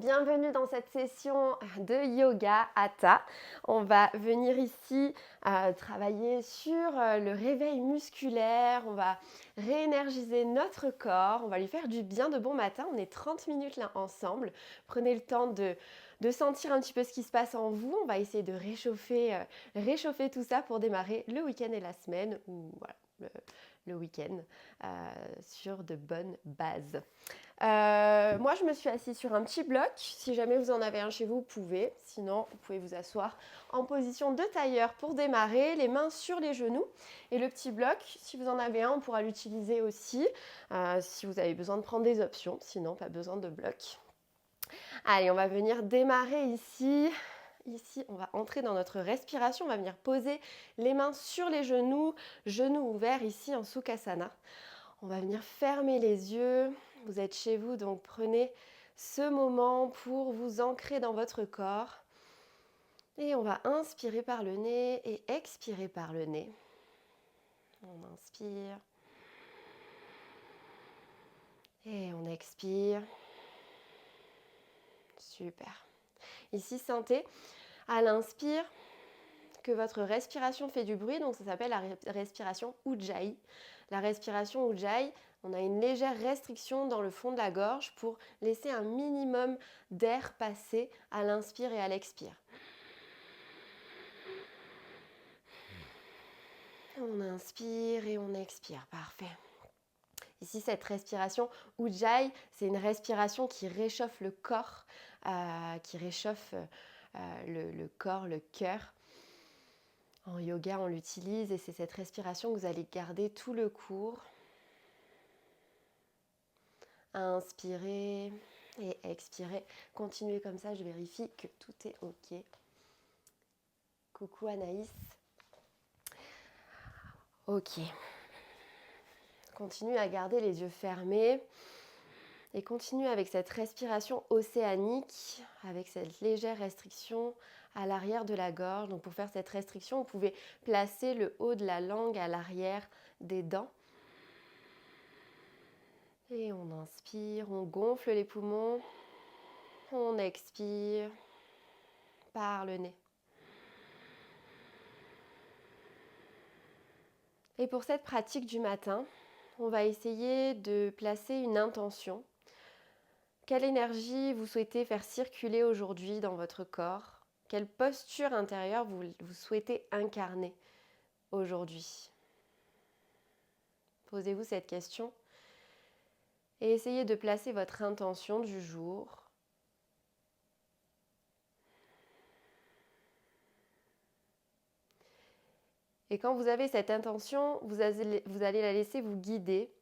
Bienvenue dans cette session de yoga Hatha. On va venir ici travailler sur le réveil musculaire, on va réénergiser notre corps, on va lui faire du bien de bon matin. On est 30 minutes là ensemble. Prenez le temps de sentir un petit peu ce qui se passe en vous. On va essayer de réchauffer tout ça pour démarrer le week-end et la semaine, ou voilà, le week-end sur de bonnes bases. Moi, je me suis assise sur un petit bloc. Si jamais vous en avez un chez vous, vous pouvez. Sinon, vous pouvez vous asseoir en position de tailleur pour démarrer, les mains sur les genoux. Et le petit bloc, si vous en avez un, on pourra l'utiliser aussi si vous avez besoin de prendre des options. Sinon, pas besoin de bloc. Allez, on va venir démarrer ici. Ici, on va entrer dans notre respiration. On va venir poser les mains sur les genoux ouverts ici en Sukhasana. On va venir fermer les yeux. Vous êtes chez vous, donc prenez ce moment pour vous ancrer dans votre corps. Et on va inspirer par le nez et expirer par le nez. On inspire. Et on expire. Super. Ici, sentez à l'inspire que votre respiration fait du bruit, donc ça s'appelle la respiration Ujjayi. La respiration Ujjayi, on a une légère restriction dans le fond de la gorge pour laisser un minimum d'air passer à l'inspire et à l'expire. On inspire et on expire, parfait. Ici, cette respiration Ujjayi, c'est une respiration qui réchauffe le corps, qui réchauffe le corps, le cœur. En yoga, on l'utilise et c'est cette respiration que vous allez garder tout le cours. Inspirez et expirez. Continuez comme ça, je vérifie que tout est OK. Coucou Anaïs. OK. Continuez à garder les yeux fermés et continuez avec cette respiration océanique, avec cette légère restriction à l'arrière de la gorge. Donc pour faire cette restriction, vous pouvez placer le haut de la langue à l'arrière des dents. Et on inspire, on gonfle les poumons, on expire par le nez. Et pour cette pratique du matin, on va essayer de placer une intention. Quelle énergie vous souhaitez faire circuler aujourd'hui dans votre corps? Quelle posture intérieure vous souhaitez incarner aujourd'hui? Posez-vous cette question et essayez de placer votre intention du jour. Et quand vous avez cette intention, vous allez la laisser vous guider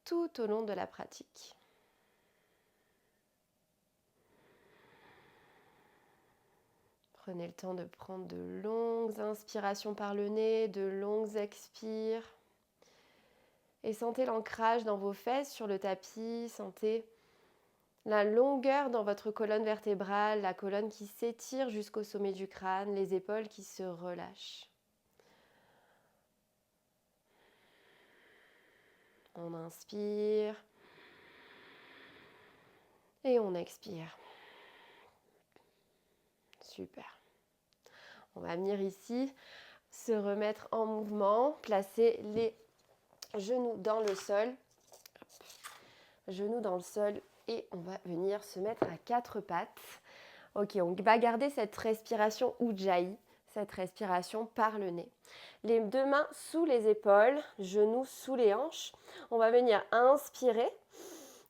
tout au long de la pratique. Prenez le temps de prendre de longues inspirations par le nez, de longues expires. Et sentez l'ancrage dans vos fesses sur le tapis. Sentez la longueur dans votre colonne vertébrale, la colonne qui s'étire jusqu'au sommet du crâne, les épaules qui se relâchent. On inspire et on expire. Super. On va venir ici se remettre en mouvement, placer les genoux dans le sol. Genoux dans le sol et on va venir se mettre à quatre pattes. Ok, on va garder cette respiration Ujjayi, cette respiration par le nez. Les deux mains sous les épaules, genoux sous les hanches. On va venir inspirer,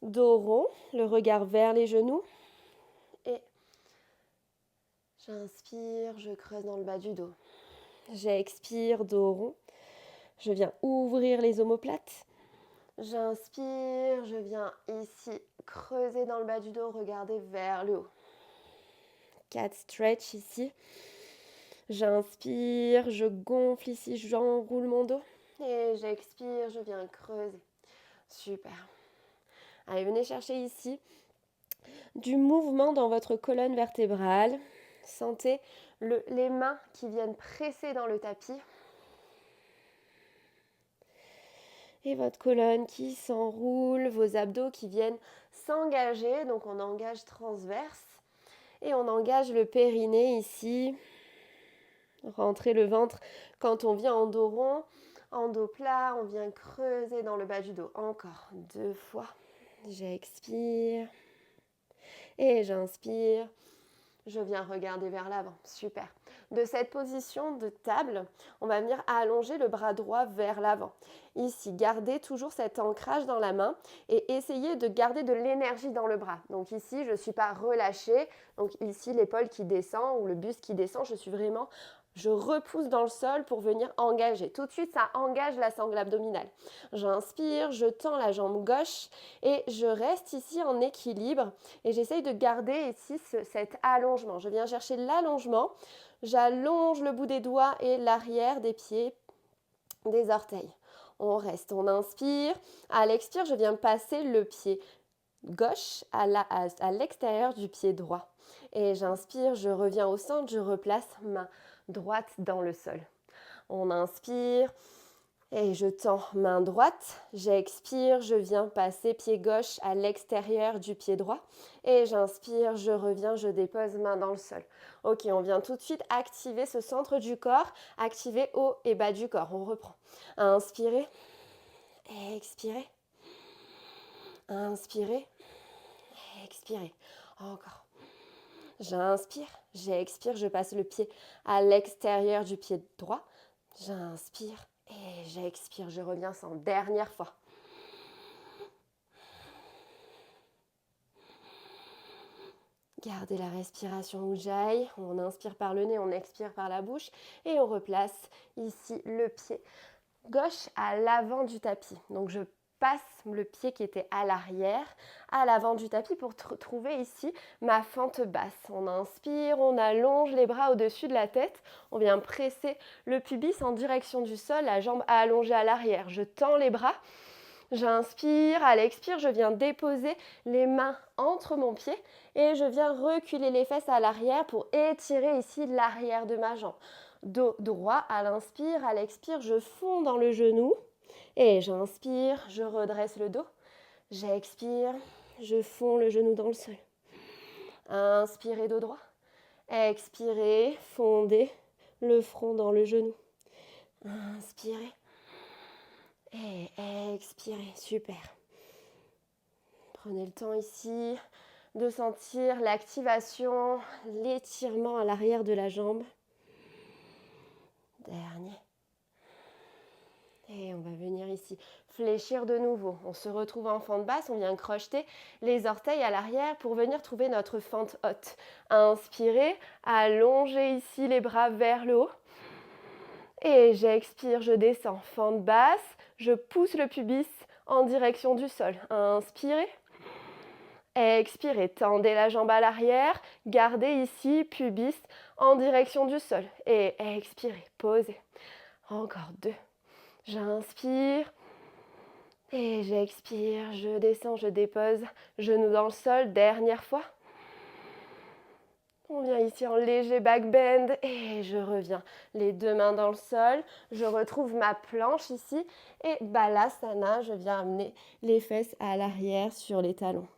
dos rond, le regard vers les genoux. Et j'inspire, je creuse dans le bas du dos. J'expire, dos rond. Je viens ouvrir les omoplates. J'inspire, je viens ici creuser dans le bas du dos, regarder vers le haut. Cat stretch ici. J'inspire, je gonfle ici, j'enroule mon dos. Et j'expire, je viens creuser. Super. Allez, venez chercher ici du mouvement dans votre colonne vertébrale. Sentez les mains qui viennent presser dans le tapis. Et votre colonne qui s'enroule, vos abdos qui viennent s'engager. Donc on engage transverse et on engage le périnée ici. Rentrer le ventre quand on vient en dos rond, en dos plat, on vient creuser dans le bas du dos. Encore 2 fois. J'expire et j'inspire. Je viens regarder vers l'avant. Super. De cette position de table, on va venir allonger le bras droit vers l'avant. Ici, gardez toujours cet ancrage dans la main et essayez de garder de l'énergie dans le bras. Donc ici, je ne suis pas relâchée. Donc ici, l'épaule qui descend ou le buste qui descend, je repousse dans le sol pour venir engager. Tout de suite, ça engage la sangle abdominale. J'inspire, je tends la jambe gauche et je reste ici en équilibre et j'essaye de garder ici cet allongement. Je viens chercher l'allongement, j'allonge le bout des doigts et l'arrière des pieds, des orteils. On reste, on inspire. À l'expire, je viens passer le pied gauche à l'extérieur du pied droit. Et j'inspire, je reviens au centre, je replace main droite dans le sol. On inspire et je tends main droite. J'expire, je viens passer pied gauche à l'extérieur du pied droit. Et j'inspire, je reviens, je dépose main dans le sol. Ok, on vient tout de suite activer ce centre du corps, activer haut et bas du corps. On reprend. Inspirez, expirez. Inspirez, expirez. Encore. J'inspire, j'expire, je passe le pied à l'extérieur du pied droit. J'inspire et j'expire, je reviens sans dernière fois. Gardez la respiration où j'aille. On inspire par le nez, on expire par la bouche et on replace ici le pied gauche à l'avant du tapis. Donc je passe le pied qui était à l'arrière, à l'avant du tapis pour trouver ici ma fente basse. On inspire, on allonge les bras au-dessus de la tête. On vient presser le pubis en direction du sol, la jambe allongée à l'arrière. Je tends les bras. J'inspire, à l'expire, je viens déposer les mains entre mon pied et je viens reculer les fesses à l'arrière pour étirer ici l'arrière de ma jambe. Dos droit à l'inspire, à l'expire, je fonds dans le genou et j'inspire, je redresse le dos. J'expire, je fonds le genou dans le sol. Inspirez dos droit. Expirez, fondez le front dans le genou. Inspirez. Et expirez, super. Prenez le temps ici de sentir l'activation, l'étirement à l'arrière de la jambe. Dernier. Et on va venir ici fléchir de nouveau. On se retrouve en fente basse, on vient crocheter les orteils à l'arrière pour venir trouver notre fente haute. Inspirez, allongez ici les bras vers le haut. Et j'expire, je descends, fente basse, je pousse le pubis en direction du sol. Inspirez, expirez, tendez la jambe à l'arrière, gardez ici pubis en direction du sol. Et expirez, posez. Encore 2. J'inspire et j'expire, je descends, je dépose, genou dans le sol, dernière fois. On vient ici en léger back bend et je reviens. Les 2 mains dans le sol. Je retrouve ma planche ici et Balasana, je viens amener les fesses à l'arrière sur les talons.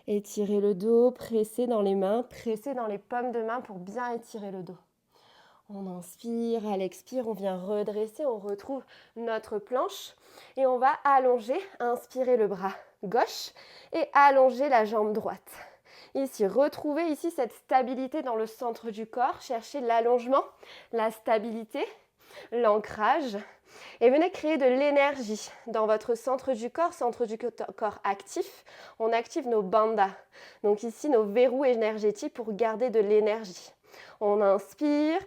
Étirez le dos, pressez dans les mains, pressez dans les paumes de main pour bien étirer le dos. On inspire, à l'expire, on vient redresser, on retrouve notre planche et on va allonger, inspirer le bras gauche et allonger la jambe droite. Ici, retrouvez ici cette stabilité dans le centre du corps. Cherchez l'allongement, la stabilité, l'ancrage. Et venez créer de l'énergie dans votre centre du corps actif. On active nos bandhas. Donc ici, nos verrous énergétiques pour garder de l'énergie. On inspire.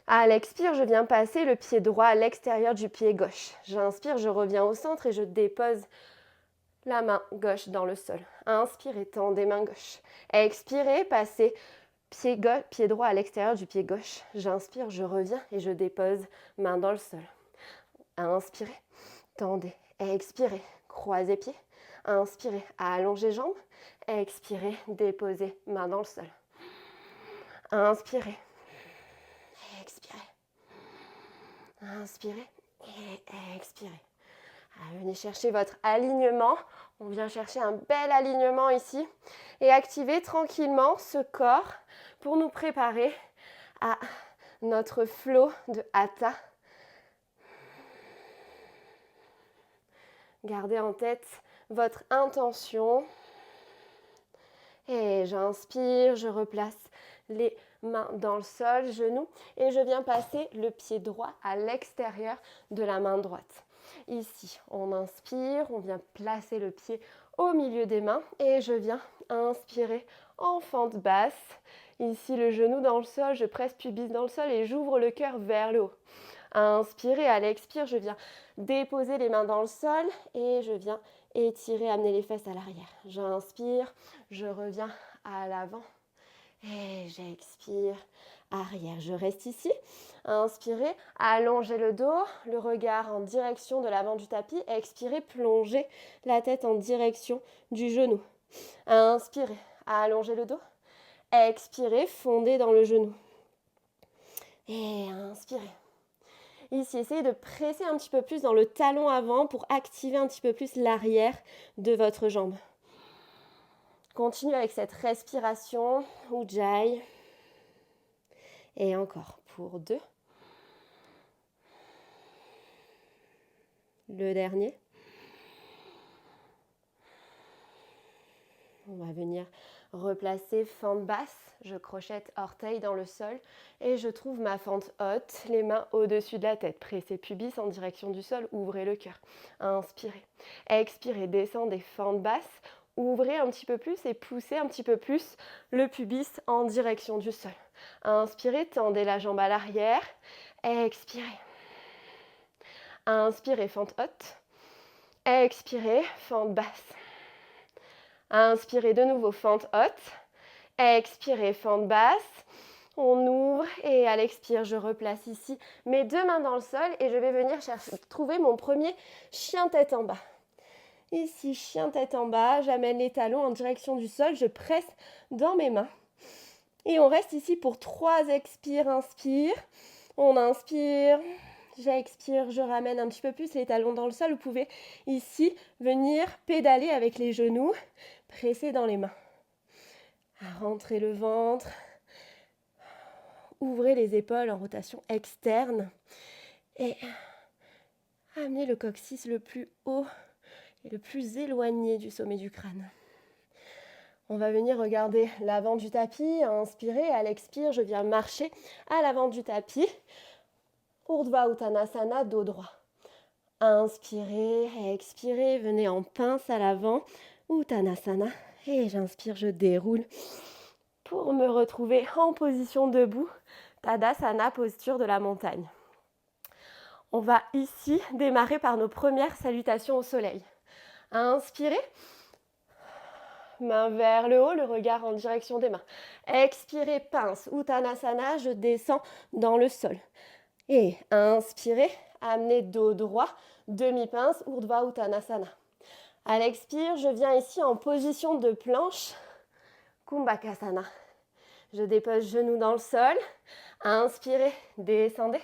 À l'expire, je viens passer le pied droit à l'extérieur du pied gauche. J'inspire, je reviens au centre et je dépose la main gauche dans le sol. Inspirez, tendez main gauche. Expirez, passez pied droit à l'extérieur du pied gauche. J'inspire, je reviens et je dépose main dans le sol. Inspirez, tendez. Expirez, croisez pied. Inspirez, allongez jambes. Expirez, déposez main dans le sol. Inspirez. Expirez. Inspirez et expirez. Venez chercher votre alignement. On vient chercher un bel alignement ici et activer tranquillement ce corps pour nous préparer à notre flow de Hatha. Gardez en tête votre intention. Et j'inspire, je replace les mains dans le sol, genoux, et je viens passer le pied droit à l'extérieur de la main droite. Ici, on inspire, on vient placer le pied au milieu des mains et je viens inspirer en fente basse. Ici, le genou dans le sol, je presse pubis dans le sol et j'ouvre le cœur vers le haut. Inspirez, à l'expire, je viens déposer les mains dans le sol et je viens étirer, amener les fesses à l'arrière. J'inspire, je reviens à l'avant et j'expire, arrière. Je reste ici. Inspirez, allongez le dos, le regard en direction de l'avant du tapis. Expirez, plongez la tête en direction du genou. Inspirez, allongez le dos. Expirez, fondez dans le genou. Et inspirez. Ici, essayez de presser un petit peu plus dans le talon avant pour activer un petit peu plus l'arrière de votre jambe. Continuez avec cette respiration, Ujjayi. Et encore pour 2. Le dernier. On va venir replacer fente basse. Je crochette orteil dans le sol et je trouve ma fente haute, les mains au-dessus de la tête. Pressez pubis en direction du sol, ouvrez le cœur. Inspirez. Expirez, descendez, fente basse. Ouvrez un petit peu plus et poussez un petit peu plus le pubis en direction du sol. Inspirez, tendez la jambe à l'arrière. Expirez. Inspirez, fente haute. Expirez, fente basse. Inspirez de nouveau, fente haute. Expirez, fente basse. On ouvre et à l'expire, je replace ici mes 2 mains dans le sol et je vais venir trouver mon premier chien tête en bas. Ici, chien tête en bas, j'amène les talons en direction du sol, je presse dans mes mains. Et on reste ici pour 3 expires. Inspire, on inspire, j'expire, je ramène un petit peu plus les talons dans le sol. Vous pouvez ici venir pédaler avec les genoux, presser dans les mains. Rentrez le ventre, ouvrez les épaules en rotation externe et amenez le coccyx le plus haut et le plus éloigné du sommet du crâne. On va venir regarder l'avant du tapis, inspirer, à l'expire, je viens marcher à l'avant du tapis. Urdhva Uttanasana, dos droit. Inspirez, expirez, venez en pince à l'avant, Uttanasana. Et j'inspire, je déroule pour me retrouver en position debout, Tadasana, posture de la montagne. On va ici démarrer par nos premières salutations au soleil. Inspirez, main vers le haut, le regard en direction des mains. Expirez, pince, Uttanasana, je descends dans le sol. Et inspirez, amenez dos droit, demi-pince, Urdhva Uttanasana. À l'expire, je viens ici en position de planche, Kumbhakasana. Je dépose genoux dans le sol. Inspirez, descendez.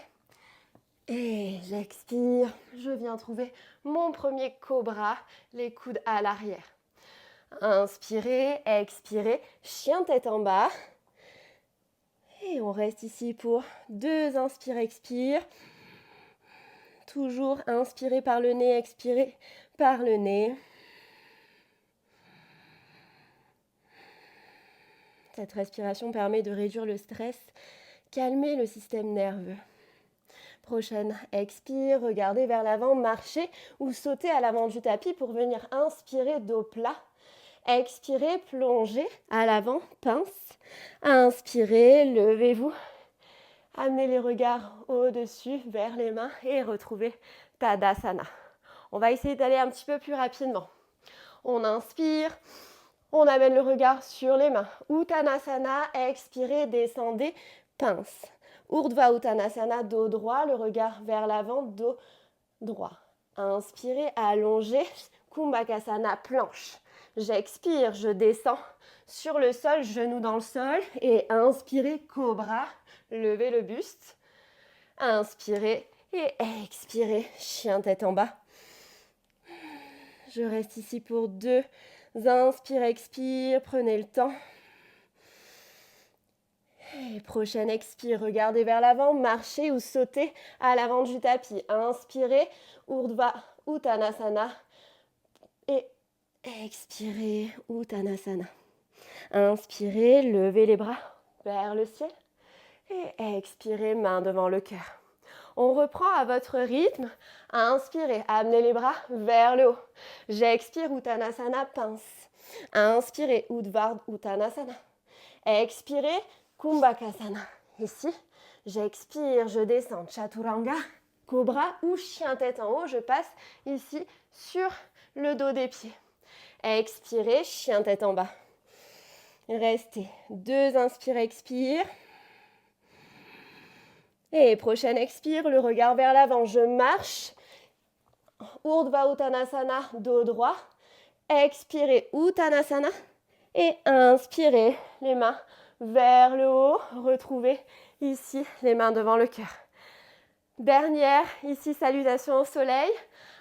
Et j'expire, je viens trouver mon premier cobra, les coudes à l'arrière. Inspirez, expirez, chien tête en bas. Et on reste ici pour 2 inspire, expire. Toujours inspirez par le nez, expirez par le nez. Cette respiration permet de réduire le stress, calmer le système nerveux. Prochaine expire, regardez vers l'avant, marchez ou sautez à l'avant du tapis pour venir inspirer dos plat. Expirez, plongez à l'avant, pince. Inspirez, levez-vous. Amenez les regards au-dessus, vers les mains et retrouvez Tadasana. On va essayer d'aller un petit peu plus rapidement. On inspire, on amène le regard sur les mains. Uttanasana, expirez, descendez, pince. Urdhva Uttanasana, dos droit, le regard vers l'avant, dos droit. Inspirez, allongez, Kumbhakasana, planche. J'expire, je descends sur le sol, genoux dans le sol. Et inspirez, cobra, levez le buste. Inspirez et expirez, chien tête en bas. Je reste ici pour 2. Inspire, expire, prenez le temps. Et prochaine expire, regardez vers l'avant, marchez ou sautez à l'avant du tapis. Inspirez, Urdhva Uttanasana. Et expirez, Uttanasana. Inspirez, levez les bras vers le ciel. Et expirez, main devant le cœur. On reprend à votre rythme. Inspirez, amenez les bras vers le haut. J'expire, Uttanasana, pince. Inspirez, Urdhva Uttanasana. Expirez, Kumbhakasana. Ici, j'expire, je descends, Chaturanga, Cobra ou chien tête en haut. Je passe ici sur le dos des pieds. Expirez, chien tête en bas. Restez. 2 inspire, expire. Et prochaine expire, le regard vers l'avant. Je marche. Urdhva Uttanasana, dos droit. Expirez, Uttanasana. Et inspirez, les mains vers le haut. Retrouvez ici les mains devant le cœur. Dernière, ici, salutation au soleil.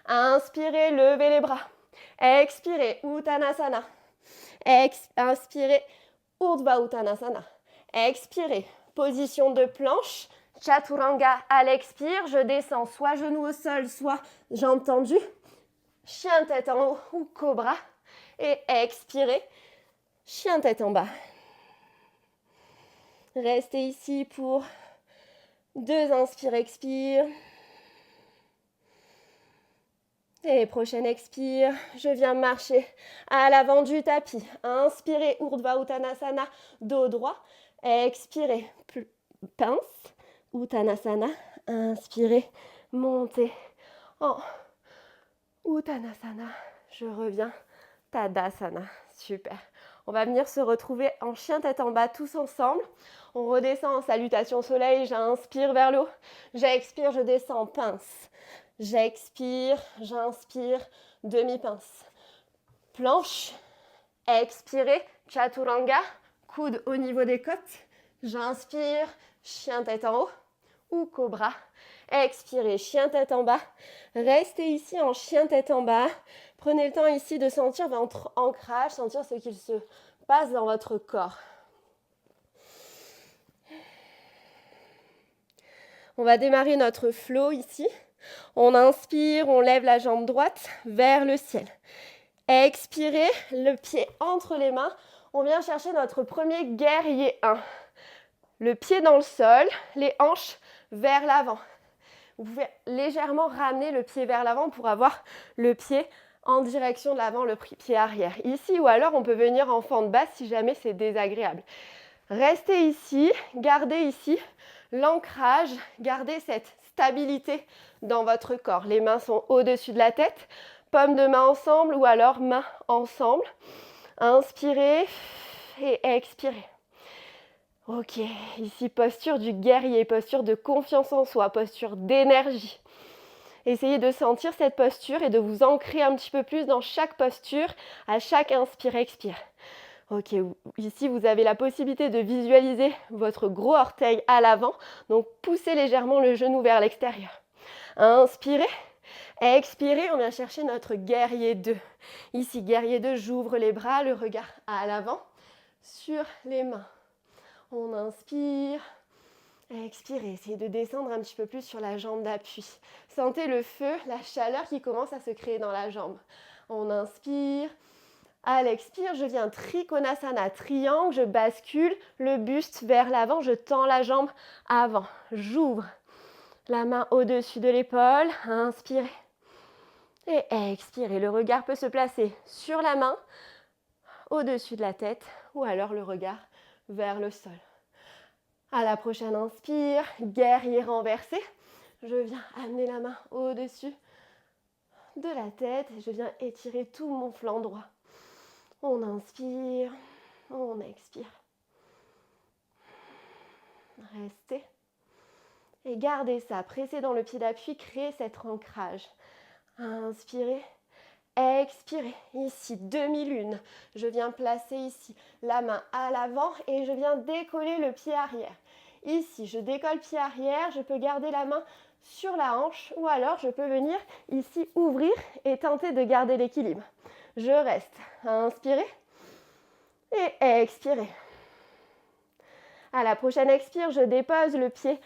Inspirez, levez les bras. Expirez, Uttanasana. Inspirez, Urdhva Uttanasana. Expirez, position de planche. Chaturanga à l'expire. Je descends soit genou au sol, soit jambes tendues. Chien tête en haut ou cobra. Et expirez, chien tête en bas. Restez ici pour 2 inspire, expire. Et prochaine expire, je viens marcher à l'avant du tapis. Inspirez, Urdhva Uttanasana, dos droit. Expirez, pince, Uttanasana. Inspirez, montez en Uttanasana. Je reviens, Tadasana. Super. On va venir se retrouver en chien tête en bas tous ensemble. On redescend en salutation soleil. J'inspire vers le haut. J'expire, je descends, pince. J'expire, j'inspire, demi-pince. Planche. Expirez, Chaturanga. Coude au niveau des côtes. J'inspire, chien tête en haut ou cobra. Expirez, chien tête en bas. Restez ici en chien tête en bas. Prenez le temps ici de sentir votre ancrage, sentir ce qu'il se passe dans votre corps. On va démarrer notre flow ici. On inspire, on lève la jambe droite vers le ciel. Expirez, le pied entre les mains. On vient chercher notre premier guerrier 1. Le pied dans le sol, les hanches vers l'avant. Vous pouvez légèrement ramener le pied vers l'avant pour avoir le pied en direction de l'avant, le pied arrière. Ici, ou alors on peut venir en fente basse si jamais c'est désagréable. Restez ici, gardez ici l'ancrage, gardez cette stabilité dans votre corps. Les mains sont au-dessus de la tête, paumes de main ensemble ou alors mains ensemble. Inspirez et expirez. Ok, ici posture du guerrier, posture de confiance en soi, posture d'énergie. Essayez de sentir cette posture et de vous ancrer un petit peu plus dans chaque posture, à chaque inspire-expire. Ok, ici vous avez la possibilité de visualiser votre gros orteil à l'avant, donc poussez légèrement le genou vers l'extérieur. Inspirez, expirez, on vient chercher notre guerrier 2. Ici, guerrier 2, j'ouvre les bras, le regard à l'avant, sur les mains. On inspire, expirez, essayez de descendre un petit peu plus sur la jambe d'appui. Sentez le feu, la chaleur qui commence à se créer dans la jambe. On inspire. À l'expire, je viens Trikonasana, triangle, je bascule le buste vers l'avant, je tends la jambe avant. J'ouvre la main au-dessus de l'épaule, inspirez. Et expirez, le regard peut se placer sur la main, au-dessus de la tête, ou alors le regard vers le sol. À la prochaine inspire, guerrier renversé, je viens amener la main au-dessus de la tête et je viens étirer tout mon flanc droit. On inspire, on expire. Restez. Et gardez ça. Pressez dans le pied d'appui, créez cet ancrage. Inspirez, expirez. Ici, demi-lune. Je viens placer ici la main à l'avant et je viens décoller le pied arrière. Ici, je décolle pied arrière. Je peux garder la main sur la hanche ou alors je peux venir ici ouvrir et tenter de garder l'équilibre. Je reste. Inspirez et expirez. À la prochaine expire, je dépose le pied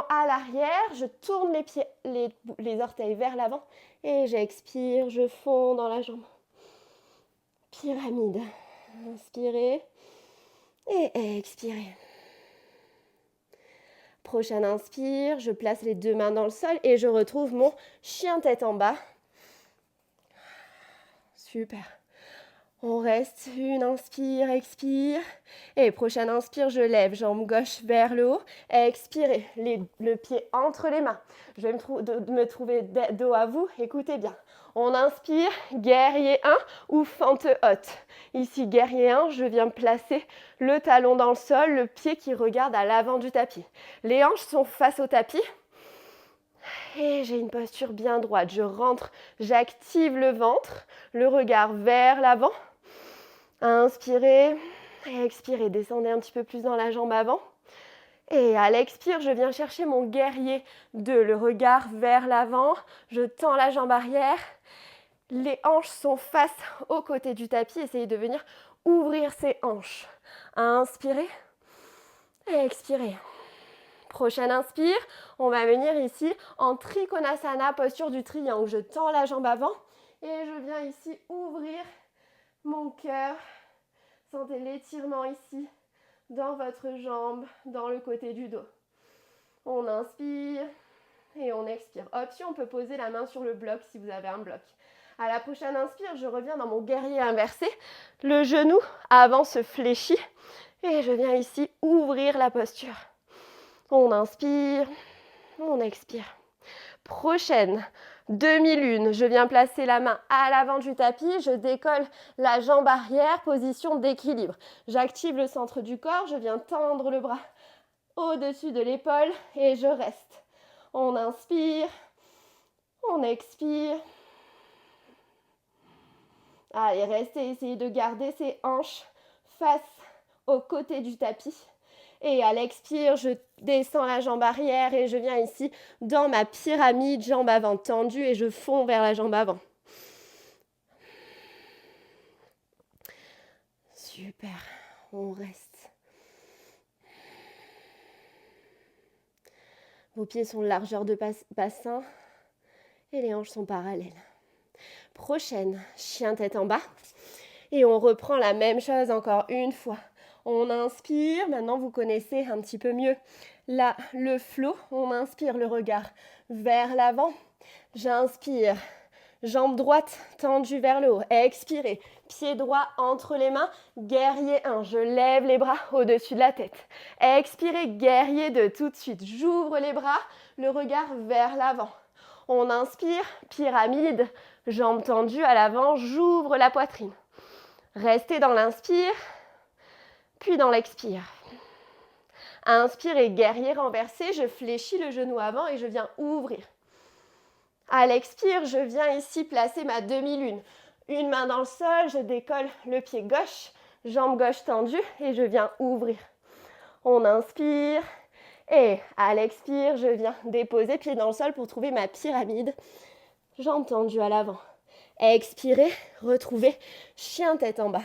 à l'arrière, je tourne les pieds, les orteils vers l'avant et j'expire, je fonds dans la jambe. Pyramide. Inspirez et expirez. Prochaine inspire, je place les deux mains dans le sol et je retrouve mon chien tête en bas. Super. On reste, une inspire, expire. Et prochaine inspire, je lève, jambe gauche vers le haut. Expirez, le pied entre les mains. Je vais me trouver dos à vous, écoutez bien. On inspire, guerrier 1 ou fente haute. Ici, guerrier 1, je viens placer le talon dans le sol, le pied qui regarde à l'avant du tapis. Les hanches sont face au tapis. Et j'ai une posture bien droite. Je rentre, j'active le ventre, le regard vers l'avant. Inspirez, expirez, descendez un petit peu plus dans la jambe avant. Et à l'expire, je viens chercher mon guerrier 2, le regard vers l'avant. Je tends la jambe arrière. Les hanches sont face au côté du tapis. Essayez de venir ouvrir ces hanches. Inspirez, expirez. Prochaine inspire, on va venir ici en Trikonasana, posture du triangle. Je tends la jambe avant et je viens ici ouvrir mon cœur. Sentez l'étirement ici dans votre jambe, dans le côté du dos. On inspire et on expire. Option, on peut poser la main sur le bloc si vous avez un bloc. À la prochaine inspire, je reviens dans mon guerrier inversé. Le genou avant se fléchit et je viens ici ouvrir la posture. On inspire, on expire. Prochaine demi-lune, je viens placer la main à l'avant du tapis, je décolle la jambe arrière, position d'équilibre. J'active le centre du corps, je viens tendre le bras au-dessus de l'épaule et je reste. On inspire, on expire. Allez, restez, essayez de garder ces hanches face au côté du tapis. Et à l'expire, je descends la jambe arrière et je viens ici dans ma pyramide, jambe avant tendue et je fonds vers la jambe avant. Super, on reste. Vos pieds sont largeur de bassin et les hanches sont parallèles. Prochaine, chien tête en bas. Et on reprend la même chose encore une fois. On inspire, maintenant vous connaissez un petit peu mieux là le flow. On inspire le regard vers l'avant. J'inspire, jambe droite tendue vers le haut. Expirez, pied droit entre les mains, guerrier 1. Je lève les bras au-dessus de la tête. Expirez, guerrier 2. Tout de suite, j'ouvre les bras, le regard vers l'avant. On inspire, pyramide, jambes tendues à l'avant, j'ouvre la poitrine. Restez dans l'inspire. Puis dans l'expire. Inspirez, guerrier renversé, je fléchis le genou avant et je viens ouvrir. À l'expire, je viens ici placer ma demi-lune. Une main dans le sol, je décolle le pied gauche, jambe gauche tendue et je viens ouvrir. On inspire et à l'expire, je viens déposer pied dans le sol pour trouver ma pyramide, jambe tendue à l'avant. Expirez, retrouvez chien tête en bas.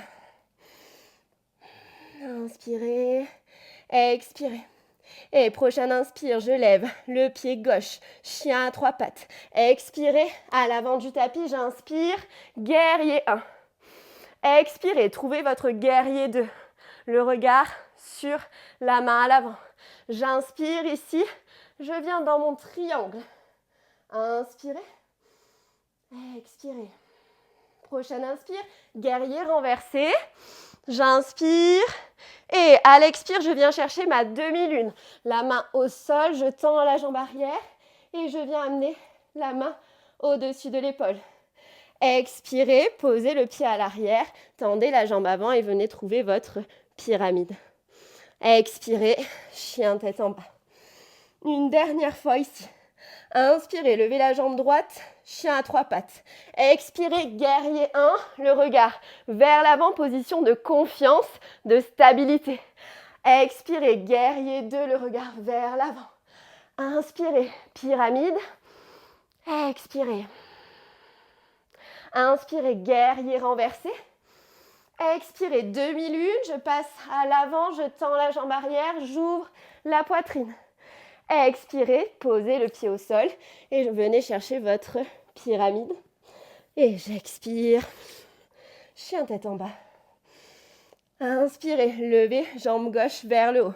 Inspirez, expirez. Et prochaine inspire, je lève le pied gauche, chien à trois pattes. Expirez, à l'avant du tapis, j'inspire, guerrier 1. Expirez, trouvez votre guerrier 2. Le regard sur la main à l'avant. J'inspire ici, je viens dans mon triangle. Inspirez, expirez. Prochaine inspire, guerrier renversé. J'inspire et à l'expire, je viens chercher ma demi-lune. La main au sol, je tends la jambe arrière et je viens amener la main au-dessus de l'épaule. Expirez, posez le pied à l'arrière, tendez la jambe avant et venez trouver votre pyramide. Expirez, chien tête en bas. Une dernière fois ici. Inspirez, levez la jambe droite, chien à trois pattes. Expirez, guerrier 1, le regard vers l'avant, position de confiance, de stabilité. Expirez, guerrier 2, le regard vers l'avant. Inspirez, pyramide. Expirez. Inspirez, guerrier renversé. Expirez, demi-lune, je passe à l'avant, je tends la jambe arrière, j'ouvre la poitrine. Expirez, posez le pied au sol et venez chercher votre pyramide. Et j'expire, chien tête en bas. Inspirez, levez, jambe gauche vers le haut.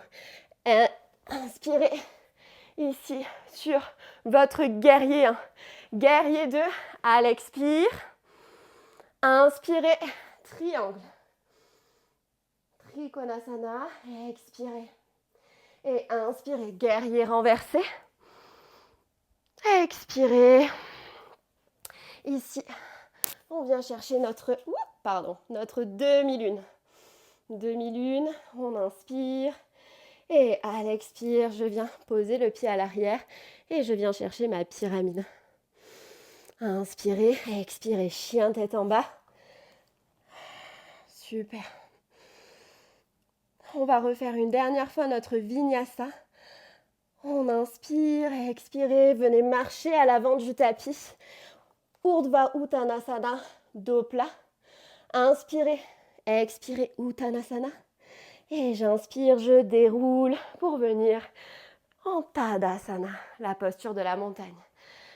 Inspirez, ici sur votre guerrier 1. Guerrier 2, à l'expire. Inspirez, triangle. Trikonasana, expirez. Et inspirez, guerrier renversé. Expirez. Ici, on vient chercher notre demi-lune. Demi-lune, on inspire. Et à l'expire, je viens poser le pied à l'arrière et je viens chercher ma pyramide. Inspirez, expirez, chien tête en bas. Super. On va refaire une dernière fois notre vinyasa. On inspire, expirez, venez marcher à l'avant du tapis. Urdhva Uttanasana, dos plat. Inspirez, expirez, Uttanasana. Et j'inspire, je déroule pour venir en Tadasana, la posture de la montagne.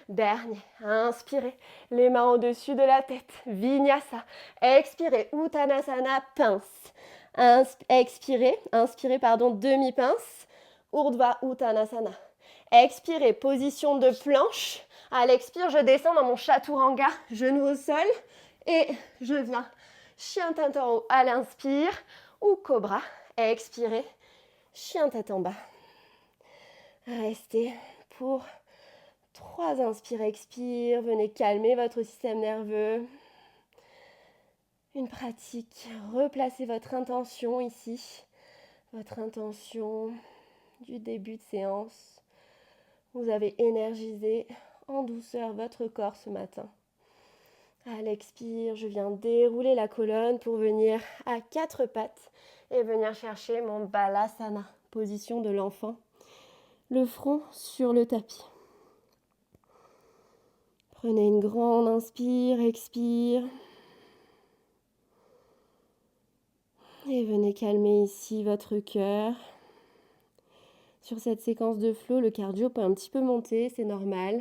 Dernier, inspirez, les mains au-dessus de la tête, Vinyasa. Expirez, Uttanasana, pince. Inspirez, demi-pince, Urdhva Uttanasana. Expirez, position de planche. À l'expire, je descends dans mon chaturanga, genou au sol. Et je viens chien tête en haut à l'inspire ou cobra. Expirez, chien tête en bas. Restez pour 3 inspire, expire. Venez calmer votre système nerveux. Une pratique. Replacez votre intention ici. Votre intention du début de séance. Vous avez énergisé en douceur votre corps ce matin. À l'expire, je viens dérouler la colonne pour venir à 4 pattes et venir chercher mon balasana, position de l'enfant. Le front sur le tapis. Prenez une grande inspire, expire. Et venez calmer ici votre cœur. Sur cette séquence de flow, le cardio peut un petit peu monter, c'est normal.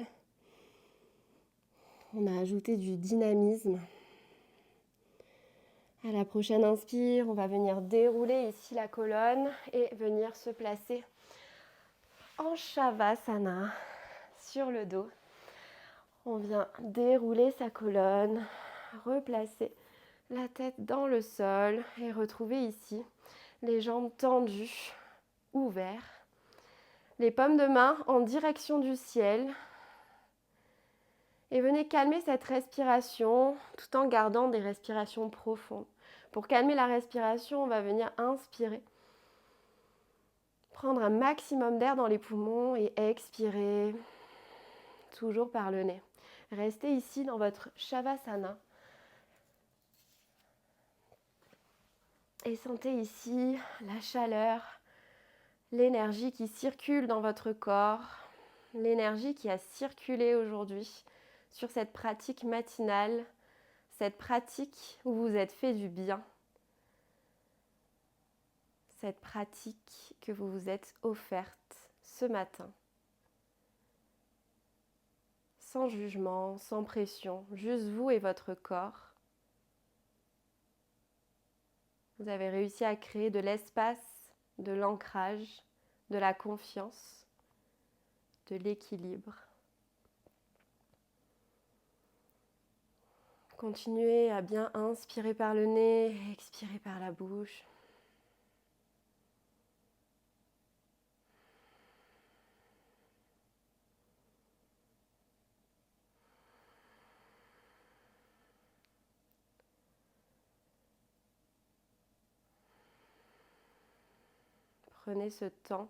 On a ajouté du dynamisme. À la prochaine inspire, on va venir dérouler ici la colonne et venir se placer en Shavasana sur le dos. On vient dérouler sa colonne, replacer la tête dans le sol et retrouver ici les jambes tendues, ouvertes. Les paumes de main en direction du ciel. Et venez calmer cette respiration tout en gardant des respirations profondes. Pour calmer la respiration, on va venir inspirer. Prendre un maximum d'air dans les poumons et expirer, toujours par le nez. Restez ici dans votre Shavasana. Et sentez ici la chaleur, l'énergie qui circule dans votre corps, l'énergie qui a circulé aujourd'hui sur cette pratique matinale, cette pratique où vous êtes fait du bien, cette pratique que vous vous êtes offerte ce matin. Sans jugement, sans pression, juste vous et votre corps. Vous avez réussi à créer de l'espace, de l'ancrage, de la confiance, de l'équilibre. Continuez à bien inspirer par le nez et expirer par la bouche. Prenez ce temps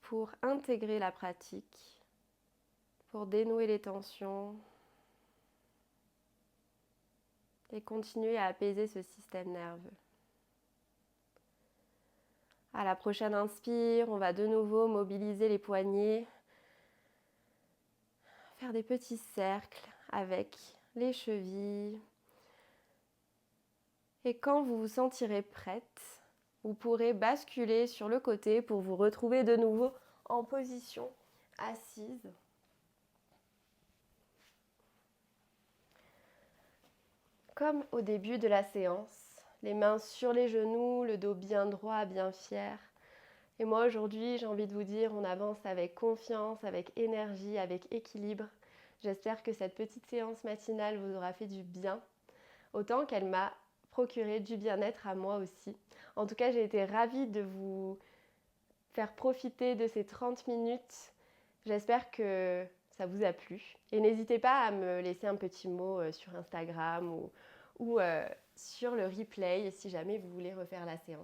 pour intégrer la pratique, pour dénouer les tensions et continuer à apaiser ce système nerveux. À la prochaine inspire, on va de nouveau mobiliser les poignets, faire des petits cercles avec les chevilles. Et quand vous vous sentirez prête, vous pourrez basculer sur le côté pour vous retrouver de nouveau en position assise. Comme au début de la séance, les mains sur les genoux, le dos bien droit, bien fier. Et moi aujourd'hui, j'ai envie de vous dire, on avance avec confiance, avec énergie, avec équilibre. J'espère que cette petite séance matinale vous aura fait du bien, autant qu'elle m'a procuré du bien-être à moi aussi. En tout cas, j'ai été ravie de vous faire profiter de ces 30 minutes. J'espère que ça vous a plu. Et n'hésitez pas à me laisser un petit mot sur Instagram ou sur le replay si jamais vous voulez refaire la séance.